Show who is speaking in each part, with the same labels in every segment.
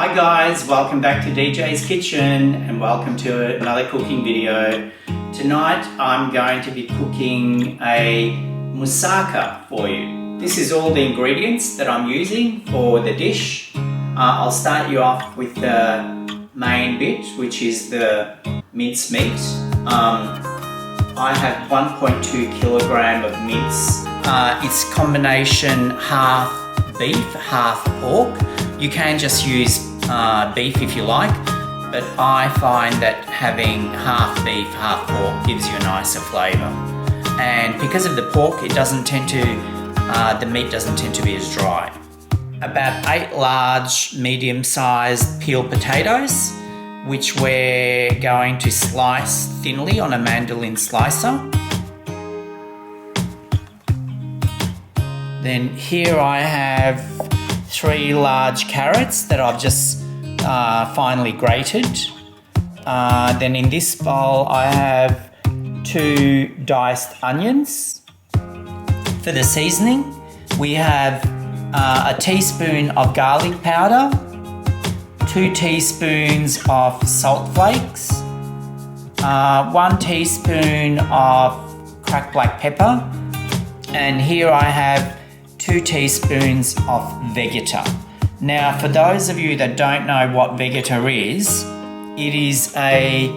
Speaker 1: Hi guys, welcome back to DJ's Kitchen and welcome to another cooking video. Tonight I'm going to be cooking a moussaka for you. This is all the ingredients that I'm using for the dish. I'll start you off with the main bit, which is the mince meat. I have 1.2 kilogram of mince. It's combination half beef, half pork. You can just use beef if you like, but I find that having half beef, half pork gives you a nicer flavour. And because of the pork, it doesn't tend to, the meat doesn't tend to be as dry. About 8 large, medium-sized peeled potatoes, which we're going to slice thinly on a mandolin slicer. Then here I have 3 large carrots that I've just finely grated. Then in this bowl I have 2 diced onions. For the seasoning, we have a teaspoon of garlic powder, 2 teaspoons of salt flakes, 1 teaspoon of cracked black pepper, and here I have 2 teaspoons of Vegeta. Now, for those of you that don't know what Vegeta is, it is a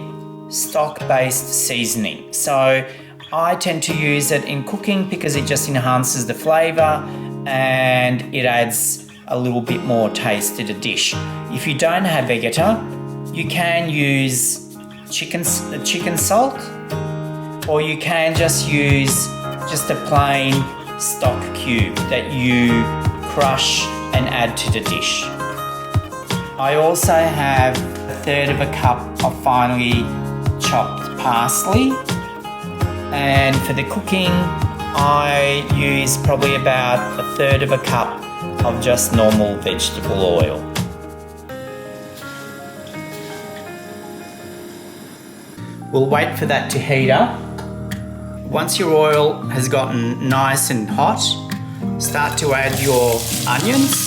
Speaker 1: stock-based seasoning. So I tend to use it in cooking because it just enhances the flavour and it adds a little bit more taste to the dish. If you don't have Vegeta, you can use chicken salt, or you can just use just a plain stock cube that you crush and add to the dish. I also have 1/3 of a cup of finely chopped parsley, and for the cooking I use probably about 1/3 of a cup of just normal vegetable oil. We'll wait for that to heat up. Once your oil has gotten nice and hot, start to add your onions.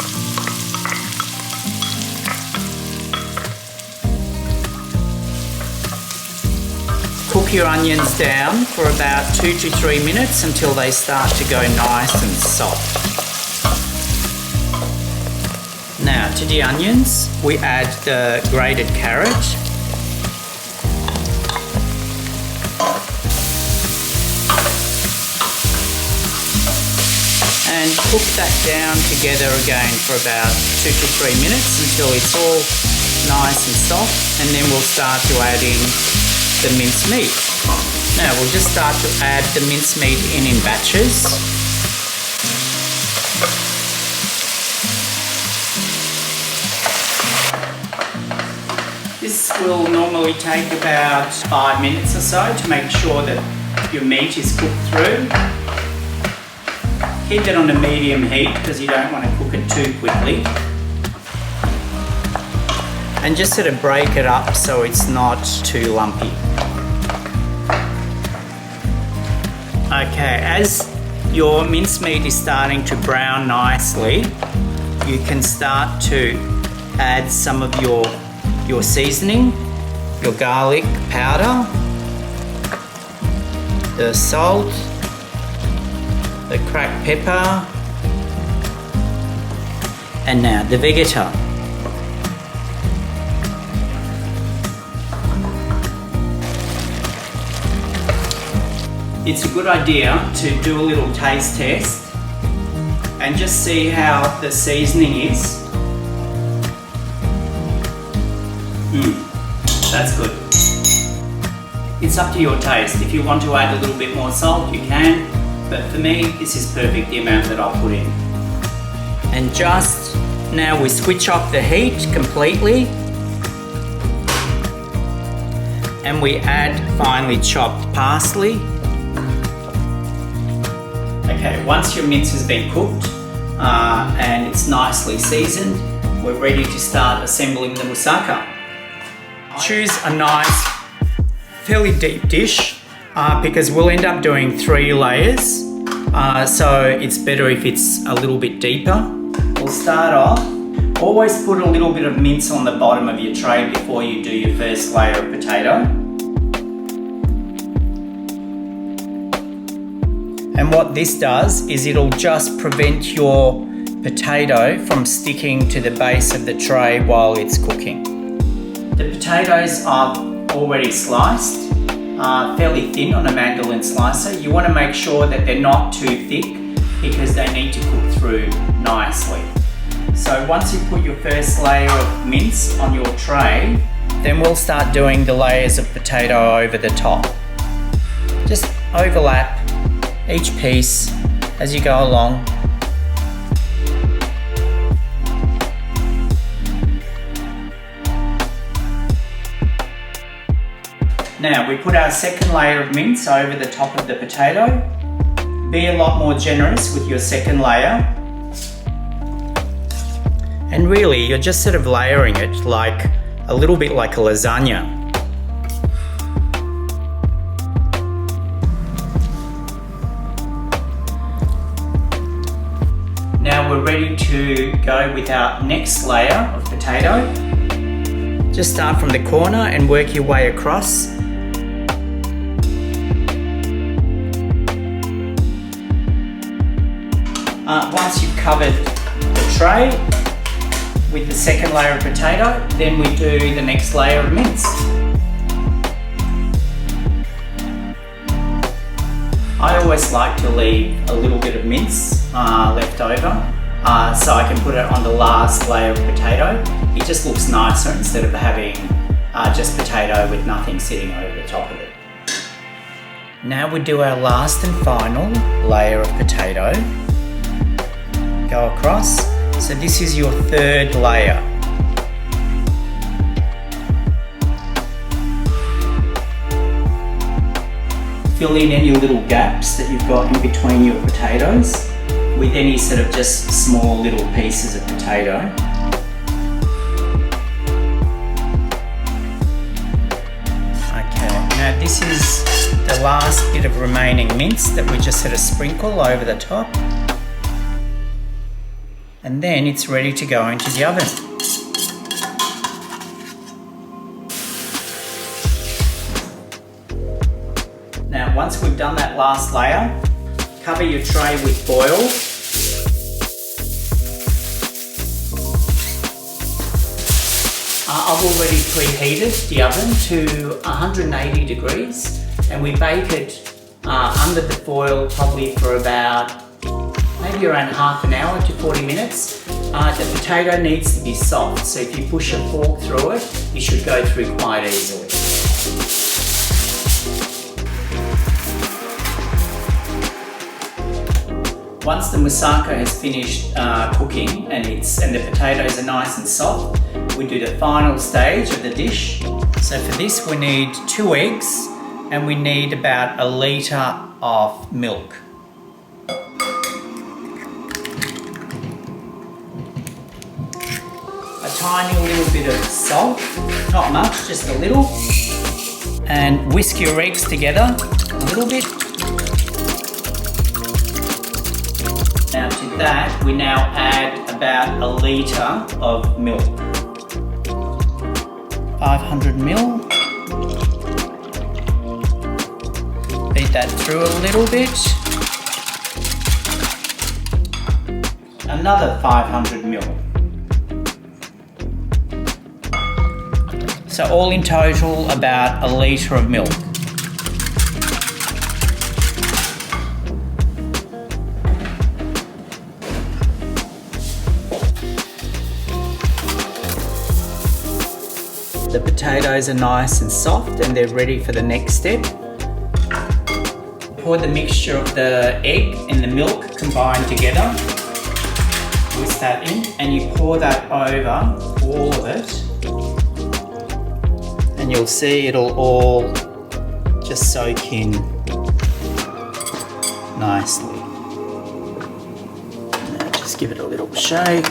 Speaker 1: Cook your onions down for about 2 to 3 minutes until they start to go nice and soft. Now to the onions, we add the grated carrot. And cook that down together again for about 2 to 3 minutes until it's all nice and soft, and then we'll start to add in the minced meat. Now we'll just start to add the minced meat in batches. This will normally take about 5 minutes or so to make sure that your meat is cooked through. Keep it on a medium heat because you don't want to cook it too quickly. And just sort of break it up so it's not too lumpy. Okay, as your mincemeat is starting to brown nicely, you can start to add some of your seasoning, your garlic powder, the salt, the cracked pepper, and now the Vegeta. It's a good idea to do a little taste test and just see how the seasoning is. That's good. It's up to your taste. If you want to add a little bit more salt, you can. But for me, this is perfect, the amount that I'll put in. And just now we switch off the heat completely. And we add finely chopped parsley. Okay, once your mince has been cooked and it's nicely seasoned, we're ready to start assembling the moussaka. Choose a nice, fairly deep dish. Because we'll end up doing 3 layers, so it's better if it's a little bit deeper. We'll start off Always put a little bit of mince on the bottom of your tray before you do your first layer of potato. And what this does is it'll just prevent your potato from sticking to the base of the tray while it's cooking. The potatoes are already sliced, fairly thin on a mandolin slicer. You want to make sure that they're not too thick because they need to cook through nicely. So once you put your first layer of mince on your tray, then we'll start doing the layers of potato over the top. Just overlap each piece as you go along. Now we put our second layer of mince over the top of the potato. Be a lot more generous with your second layer. And really, you're just sort of layering it like a little bit like a lasagna. Now we're ready to go with our next layer of potato. Just start from the corner and work your way across. Once you've covered the tray with the second layer of potato, then we do the next layer of mince. I always like to leave a little bit of mince left over so I can put it on the last layer of potato. It just looks nicer instead of having just potato with nothing sitting over the top of it. Now we do our last and final layer of potato. Go across. So this is your third layer. Fill in any little gaps that you've got in between your potatoes with any sort of just small little pieces of potato. Okay, now this is the last bit of remaining mince that we just sort of sprinkle over the top. And then it's ready to go into the oven. Now once we've done that last layer, cover your tray with foil. I've already preheated the oven to 180 degrees and we bake it under the foil probably for about maybe around half an hour to 40 minutes. The potato needs to be soft, so if you push a fork through it, it should go through quite easily. Once the moussaka has finished cooking and the potatoes are nice and soft, we do the final stage of the dish. So for this we need 2 eggs and we need about 1 litre of milk. Tiny little bit of salt, not much, just a little, and whisk your eggs together a little bit. Now to that we now add about 1 litre of milk. 500 ml. Beat that through a little bit. Another 500 ml. So all in total about 1 litre of milk. The potatoes are nice and soft and they're ready for the next step. Pour the mixture of the egg and the milk combined together. Whisk that in and you pour that over all of it. And you'll see it'll all just soak in nicely. Now just give it a little shake.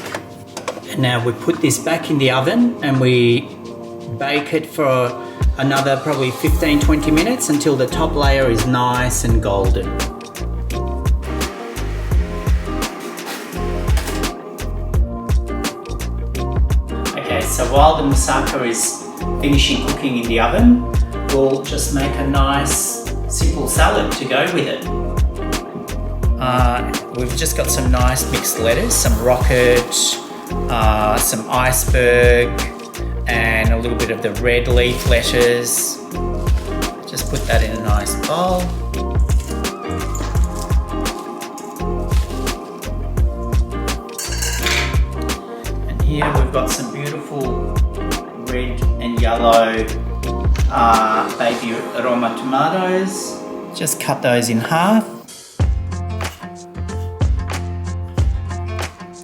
Speaker 1: And now we put this back in the oven and we bake it for another probably 15-20 minutes until the top layer is nice and golden. so while the moussaka is finishing cooking in the oven, we'll just make a nice simple salad to go with it. We've just got some nice mixed lettuce, some rocket, some iceberg, and a little bit of the red leaf lettuce. Just put that in a nice bowl. And here we've got some beautiful red and yellow baby aroma tomatoes. Just cut those in half.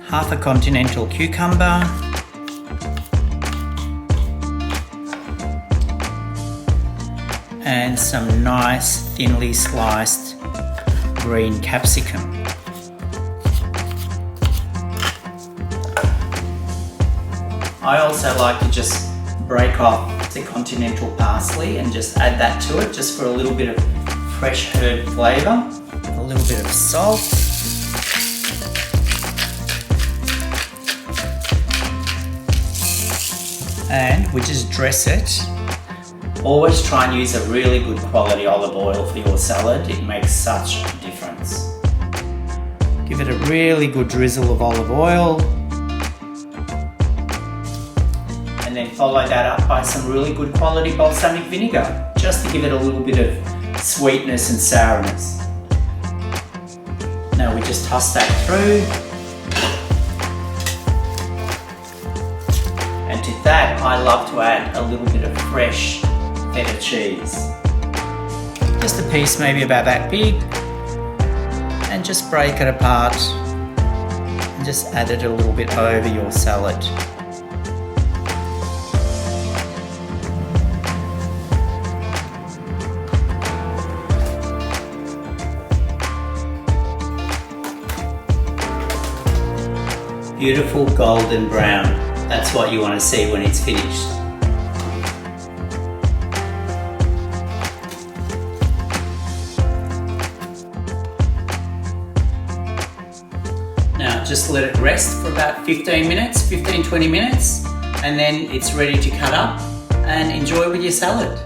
Speaker 1: Half a continental cucumber. And some nice thinly sliced green capsicum. I also like to just break off the continental parsley and just add that to it, just for a little bit of fresh herb flavour. A little bit of salt. And we just dress it. Always try and use a really good quality olive oil for your salad. It makes such a difference. Give it a really good drizzle of olive oil. And then follow that up by some really good quality balsamic vinegar, just to give it a little bit of sweetness and sourness. Now we just toss that through. And to that, I love to add a little bit of fresh feta cheese. Just a piece maybe about that big, and just break it apart and just add it a little bit over your salad. Beautiful golden brown. That's what you want to see when it's finished. Now just let it rest for about 15 minutes, 15-20 minutes, and then it's ready to cut up and enjoy with your salad.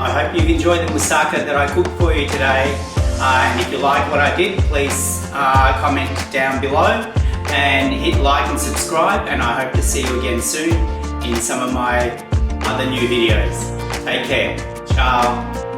Speaker 1: I hope you've enjoyed the moussaka that I cooked for you today. And if you like what I did, please comment down below and hit like and subscribe, and I hope to see you again soon in some of my other new videos. Take care. Ciao.